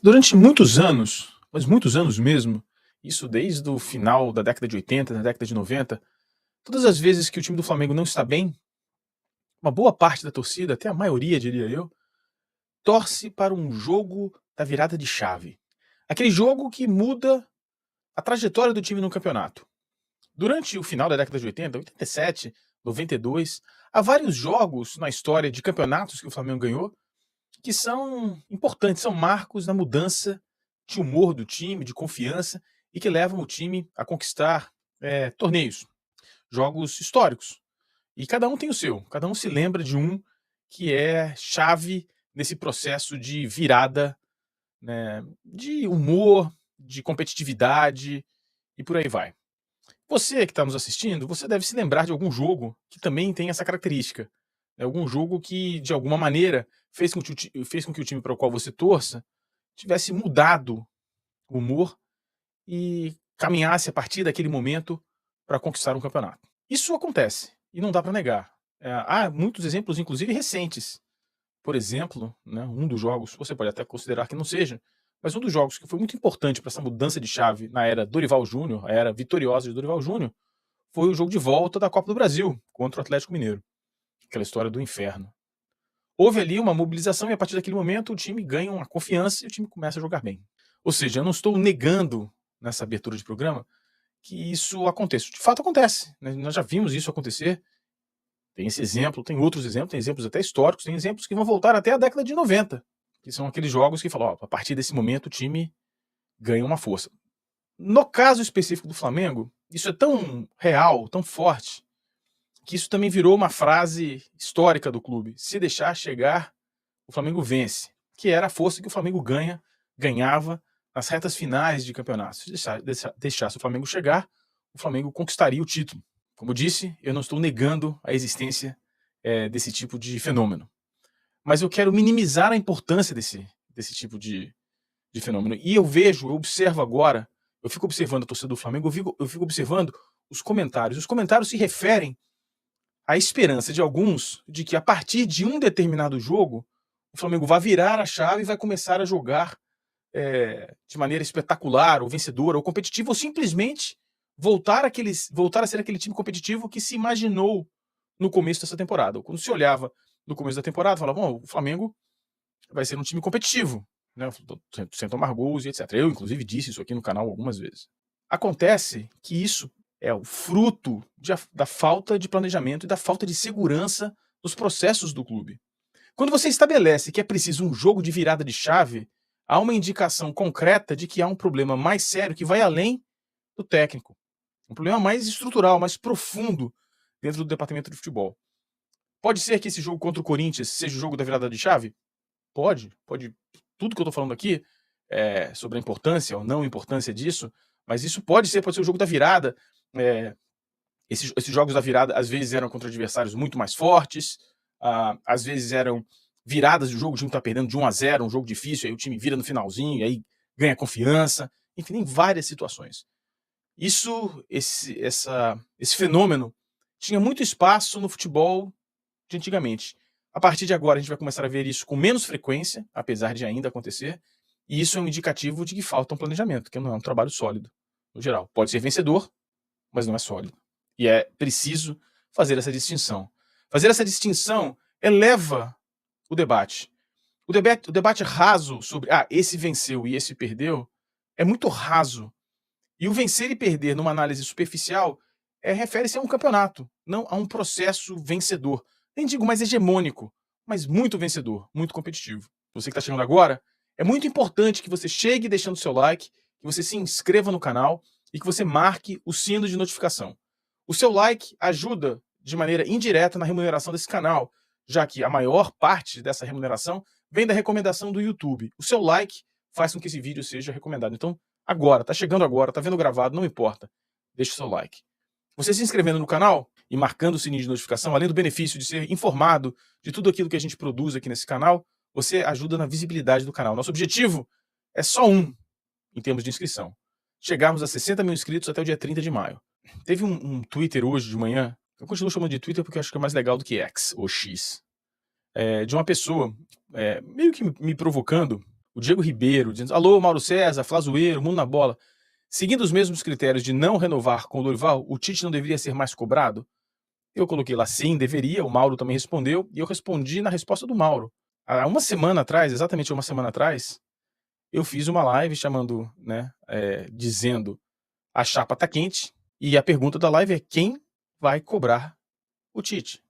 Durante muitos anos, mas muitos anos mesmo, isso desde o final da década de 80, da década de 90, todas as vezes que o time do Flamengo não está bem, uma boa parte da torcida, até a maioria diria eu, torce para um jogo da virada de chave. Aquele jogo que muda a trajetória do time no campeonato. Durante o final da década de 80, 87, 92, há vários jogos na história de campeonatos que o Flamengo ganhou que são importantes, são marcos na mudança de humor do time, de confiança, e que levam o time a conquistar torneios, jogos históricos. E cada um tem o seu, cada um se lembra de um que é chave nesse processo de virada, né, de humor, de competitividade e por aí vai. Você que está nos assistindo, você deve se lembrar de algum jogo que também tem essa característica. Né? Algum jogo que, de alguma maneira, fez com que o time para o qual você torça tivesse mudado o humor e caminhasse a partir daquele momento para conquistar um campeonato. Isso acontece e não dá para negar. Há muitos exemplos, inclusive recentes. Por exemplo, né, um dos jogos, você pode até considerar que não seja, mas um dos jogos que foi muito importante para essa mudança de chave na era Dorival Júnior, a era vitoriosa de Dorival Júnior, foi o jogo de volta da Copa do Brasil contra o Atlético Mineiro. Aquela história do inferno. Houve ali uma mobilização e a partir daquele momento o time ganha uma confiança e o time começa a jogar bem. Ou seja, eu não estou negando nessa abertura de programa que isso aconteça. De fato acontece. Né? Nós já vimos isso acontecer. Tem esse exemplo, tem outros exemplos, tem exemplos até históricos, tem exemplos que vão voltar até a década de 90, que são aqueles jogos que falam, ó, a partir desse momento o time ganha uma força. No caso específico do Flamengo, isso é tão real, tão forte, que isso também virou uma frase histórica do clube. Se deixar chegar, o Flamengo vence. Que era a força que o Flamengo ganhava nas retas finais de campeonato. Se deixasse o Flamengo chegar, o Flamengo conquistaria o título. Como eu disse, eu não estou negando a existência desse tipo de fenômeno. Mas eu quero minimizar a importância desse tipo de fenômeno. E eu observo agora, eu fico observando a torcida do Flamengo, eu fico observando os comentários. Os comentários se referem à esperança de alguns de que a partir de um determinado jogo, o Flamengo vai virar a chave e vai começar a jogar de maneira espetacular, ou vencedora, ou competitiva, ou simplesmente voltar a ser aquele time competitivo que se imaginou no começo dessa temporada. Quando se olhava no começo da temporada, falava, bom, o Flamengo vai ser um time competitivo, né, sem tomar gols e etc. Eu, inclusive, disse isso aqui no canal algumas vezes. Acontece que isso é o fruto da falta de planejamento e da falta de segurança nos processos do clube. Quando você estabelece que é preciso um jogo de virada de chave, há uma indicação concreta de que há um problema mais sério que vai além do técnico. Um problema mais estrutural, mais profundo dentro do departamento de futebol. Pode ser que esse jogo contra o Corinthians seja o jogo da virada de chave? Pode. Tudo que eu estou falando aqui sobre a importância ou não importância disso, mas isso pode ser o jogo da virada. Esses jogos da virada às vezes eram contra adversários muito mais fortes, às vezes eram viradas do jogo, o time está perdendo de 1-0, um jogo difícil, aí o time vira no finalzinho, aí ganha confiança, enfim, em várias situações. Esse fenômeno tinha muito espaço no futebol de antigamente. A partir de agora a gente vai começar a ver isso com menos frequência, apesar de ainda acontecer, e isso é um indicativo de que falta um planejamento, que não é um trabalho sólido, no geral. Pode ser vencedor, mas não é sólido. E é preciso fazer essa distinção. Fazer essa distinção eleva o debate. O debate raso sobre esse venceu e esse perdeu é muito raso. E o vencer e perder numa análise superficial refere-se a um campeonato, não a um processo vencedor. Nem digo mais hegemônico, mas muito vencedor, muito competitivo. Você que está chegando agora, é muito importante que você chegue deixando seu like, que você se inscreva no canal e que você marque o sino de notificação. O seu like ajuda de maneira indireta na remuneração desse canal, já que a maior parte dessa remuneração vem da recomendação do YouTube. O seu like faz com que esse vídeo seja recomendado. Então, agora, tá chegando agora, tá vendo gravado, não importa. Deixa o seu like. Você se inscrevendo no canal e marcando o sininho de notificação, além do benefício de ser informado de tudo aquilo que a gente produz aqui nesse canal, você ajuda na visibilidade do canal. Nosso objetivo é só um, em termos de inscrição. Chegarmos a 60 mil inscritos até o dia 30 de maio. Teve um Twitter hoje de manhã, eu continuo chamando de Twitter porque eu acho que é mais legal do que X, ou X, de uma pessoa meio que me provocando, o Diego Ribeiro, dizendo: alô, Mauro César, Flazoeiro, Mundo na Bola. Seguindo os mesmos critérios de não renovar com o Dorival, o Tite não deveria ser mais cobrado? Eu coloquei lá sim, deveria, o Mauro também respondeu, e eu respondi na resposta do Mauro. Há uma semana atrás, exatamente uma semana atrás, eu fiz uma live chamando, né, dizendo: a chapa tá quente, e a pergunta da live é: quem vai cobrar o Tite?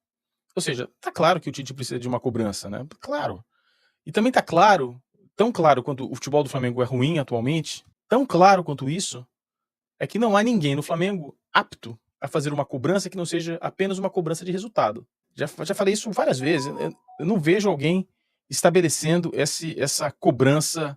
Ou seja, tá claro que o Tite precisa de uma cobrança, né? Claro. E também tá claro, tão claro quanto o futebol do Flamengo é ruim atualmente, tão claro quanto isso, é que não há ninguém no Flamengo apto a fazer uma cobrança que não seja apenas uma cobrança de resultado. Já falei isso várias vezes, eu não vejo alguém estabelecendo essa cobrança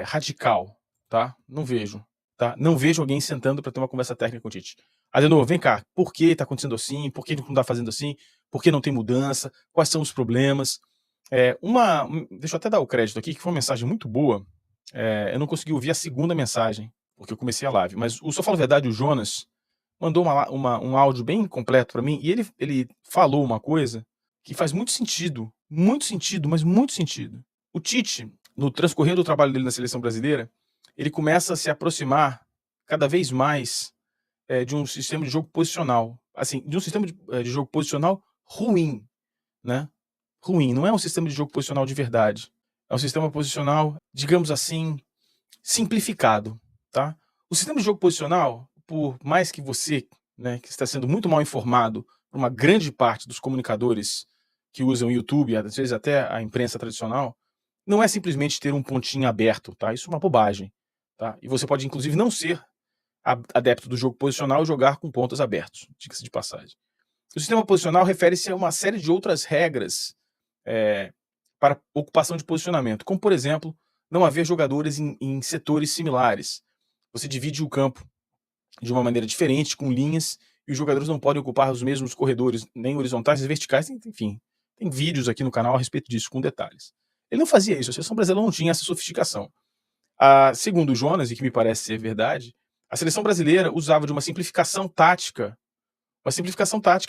radical, tá? Não vejo, tá? Não vejo alguém sentando para ter uma conversa técnica com o Tite. Adenor, vem cá, por que tá acontecendo assim? Por que não tá fazendo assim? Por que não tem mudança? Quais são os problemas? Deixa eu até dar o crédito aqui, que foi uma mensagem muito boa. Eu não consegui ouvir a segunda mensagem, porque eu comecei a live, mas o Só Fala a Verdade, o Jonas, mandou um áudio bem completo para mim, e ele falou uma coisa que faz muito sentido, mas muito sentido. O Tite, no transcorrer do trabalho dele na seleção brasileira, ele começa a se aproximar cada vez mais de um sistema de jogo posicional, assim, de um sistema de jogo posicional ruim, né? Ruim, não é um sistema de jogo posicional de verdade. É um sistema posicional, digamos assim, simplificado, tá? O sistema de jogo posicional, por mais que você, né, que está sendo muito mal informado por uma grande parte dos comunicadores que usam o YouTube, às vezes até a imprensa tradicional, não é simplesmente ter um pontinho aberto, tá? Isso é uma bobagem, tá? E você pode, inclusive, não ser adepto do jogo posicional e jogar com pontos abertos, diga-se de passagem. O sistema posicional refere-se a uma série de outras regras para ocupação de posicionamento, como, por exemplo, não haver jogadores em setores similares. Você divide o campo de uma maneira diferente, com linhas, e os jogadores não podem ocupar os mesmos corredores, nem horizontais nem verticais, enfim. Tem vídeos aqui no canal a respeito disso, com detalhes. Ele não fazia isso, a seleção brasileira não tinha essa sofisticação. Segundo o Jonas, e que me parece ser verdade, a seleção brasileira usava de uma simplificação tática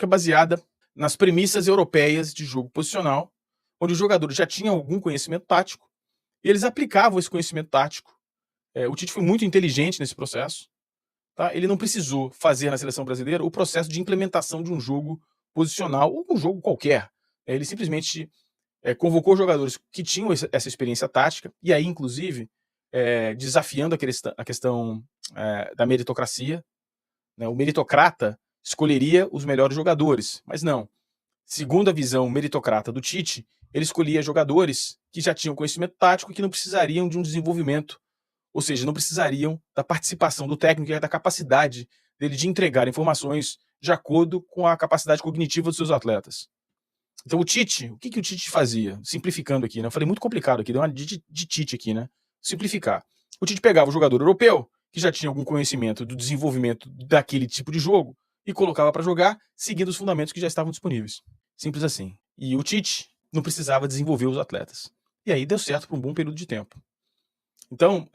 baseada nas premissas europeias de jogo posicional, onde os jogadores já tinham algum conhecimento tático, e eles aplicavam esse conhecimento tático. O Tite foi muito inteligente nesse processo. Tá? Ele não precisou fazer na seleção brasileira o processo de implementação de um jogo posicional ou um jogo qualquer. Ele simplesmente convocou jogadores que tinham essa experiência tática, e aí, inclusive, desafiando a questão da meritocracia. Né? O meritocrata escolheria os melhores jogadores, mas não. Segundo a visão meritocrata do Tite, ele escolhia jogadores que já tinham conhecimento tático e que não precisariam de um desenvolvimento, ou seja, não precisariam da participação do técnico e da capacidade dele de entregar informações de acordo com a capacidade cognitiva dos seus atletas. Então o Tite, o que o Tite fazia? Simplificando aqui, né? Eu falei muito complicado aqui, deu uma de Tite aqui, né? Simplificar. O Tite pegava o jogador europeu, que já tinha algum conhecimento do desenvolvimento daquele tipo de jogo, e colocava para jogar, seguindo os fundamentos que já estavam disponíveis. Simples assim. E o Tite não precisava desenvolver os atletas. E aí deu certo por um bom período de tempo. Então,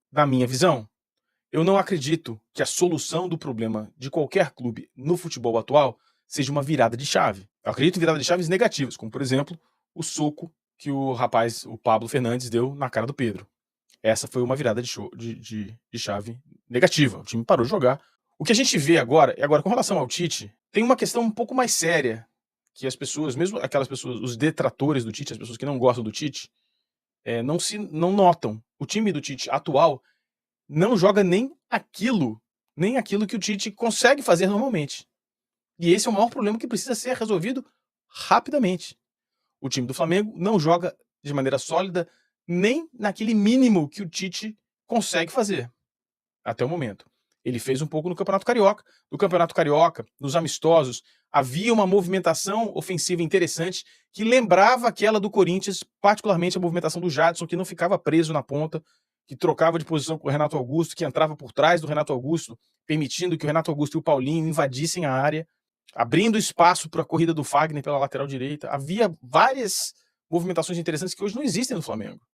na minha visão, eu não acredito que a solução do problema de qualquer clube no futebol atual seja uma virada de chave. Eu acredito em viradas de chaves negativas, como, por exemplo, o soco que o rapaz, o Pablo Fernandes, deu na cara do Pedro. Essa foi uma virada de chave negativa. O time parou de jogar. O que a gente vê agora, com relação ao Tite, tem uma questão um pouco mais séria, que as pessoas, mesmo aquelas pessoas, os detratores do Tite, as pessoas que não gostam do Tite, não notam. O time do Tite atual não joga nem aquilo que o Tite consegue fazer normalmente. E esse é o maior problema que precisa ser resolvido rapidamente. O time do Flamengo não joga de maneira sólida nem naquele mínimo que o Tite consegue fazer até o momento. Ele fez um pouco no Campeonato Carioca. No Campeonato Carioca, nos amistosos, havia uma movimentação ofensiva interessante que lembrava aquela do Corinthians, particularmente a movimentação do Jadson, que não ficava preso na ponta, que trocava de posição com o Renato Augusto, que entrava por trás do Renato Augusto, permitindo que o Renato Augusto e o Paulinho invadissem a área, abrindo espaço para a corrida do Fagner pela lateral direita. Havia várias movimentações interessantes que hoje não existem no Flamengo.